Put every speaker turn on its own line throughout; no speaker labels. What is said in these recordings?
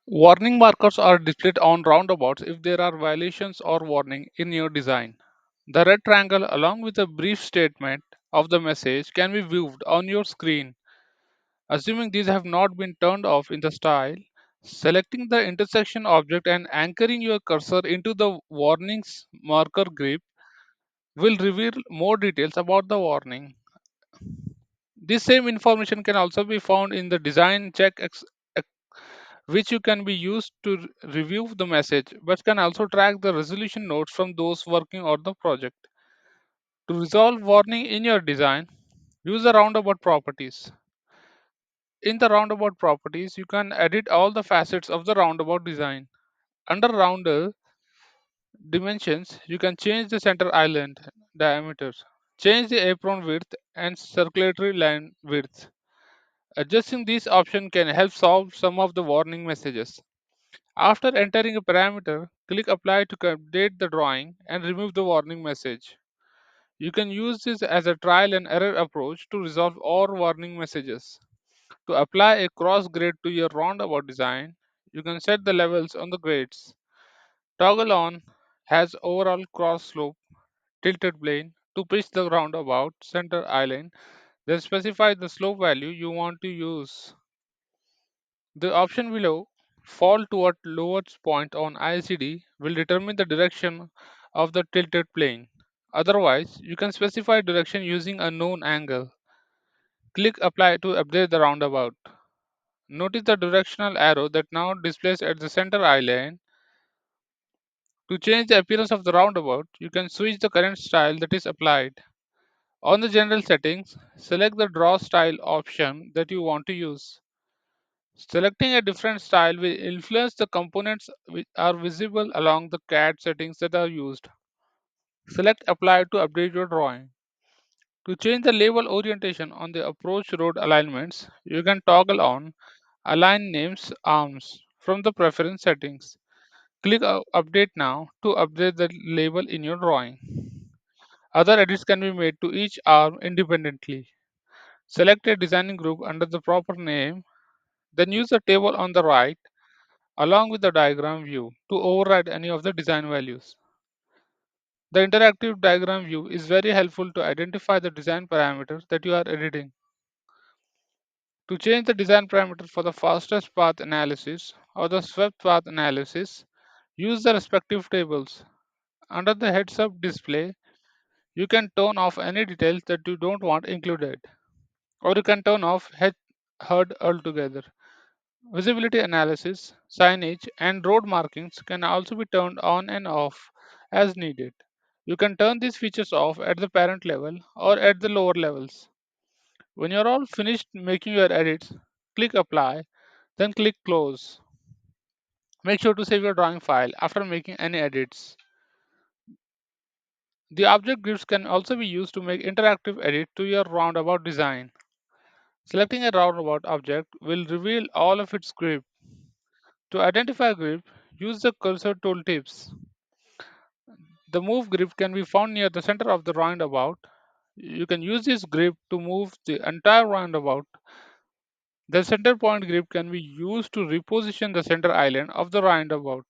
Warning markers are displayed on roundabouts if there are violations or warning in your design. The red triangle along with a brief statement of the message can be viewed on your screen. Assuming these have not been turned off in the style, selecting the intersection object and anchoring your cursor into the warnings marker grip will reveal more details about the warning. This same information can also be found in the design which you can be used to review the message, but can also track the resolution notes from those working on the project. To resolve warning in your design, use the roundabout properties. In the roundabout properties, you can edit all the facets of the roundabout design. Under rounder dimensions, you can change the center island diameter, change the apron width and circulatory line width. Adjusting these options can help solve some of the warning messages. After entering a parameter, click Apply to update the drawing and remove the warning message. You can use this as a trial and error approach to resolve all warning messages. To apply a cross grade to your roundabout design, you can set the levels on the grades. Toggle on has overall cross slope tilted plane to pitch the roundabout center island, then specify the slope value you want to use. The option below, fall toward lowest point on ICD, will determine the direction of the tilted plane. Otherwise, you can specify direction using a known angle. Click Apply to update the roundabout. Notice the directional arrow that now displays at the center island. To change the appearance of the roundabout, you can switch the current style that is applied. On the general settings, select the draw style option that you want to use. Selecting a different style will influence the components which are visible along the CAD settings that are used. Select Apply to update your drawing. To change the label orientation on the approach road alignments, you can toggle on Align Names Arms from the Preference settings. Click Update Now to update the label in your drawing. Other edits can be made to each arm independently. Select a designing group under the proper name, then use the table on the right along with the diagram view to override any of the design values. The interactive diagram view is very helpful to identify the design parameters that you are editing. To change the design parameter for the fastest path analysis or the swept path analysis, use the respective tables. Under the heads up display, you can turn off any details that you don't want included, or you can turn off HUD altogether. Visibility analysis, signage, and road markings can also be turned on and off as needed. You can turn these features off at the parent level or at the lower levels. When you're all finished making your edits, click Apply, then click Close. Make sure to save your drawing file after making any edits. The object grids can also be used to make interactive edits to your roundabout design. Selecting a roundabout object will reveal all of its grip. To identify grip, use the cursor tooltips. The move grip can be found near the center of the roundabout. You can use this grip to move the entire roundabout. The center point grip can be used to reposition the center island of the roundabout.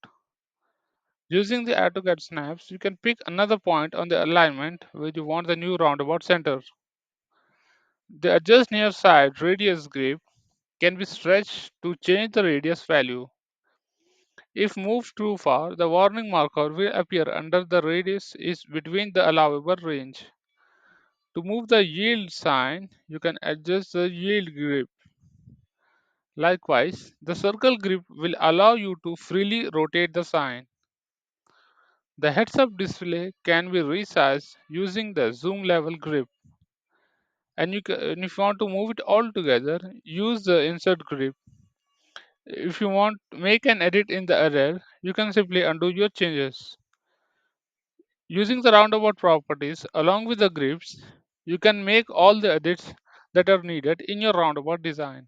Using the AutoCAD snaps, you can pick another point on the alignment where you want the new roundabout center. The adjust near side radius grip can be stretched to change the radius value. If moved too far, the warning marker will appear under the radius is between the allowable range. To move the yield sign, you can adjust the yield grip. Likewise, the circle grip will allow you to freely rotate the sign. The heads-up display can be resized using the zoom level grip. And if you want to move it all together, use the insert grip. If you want to make an edit in the array, you can simply undo your changes. Using the roundabout properties along with the grips, you can make all the edits that are needed in your roundabout design.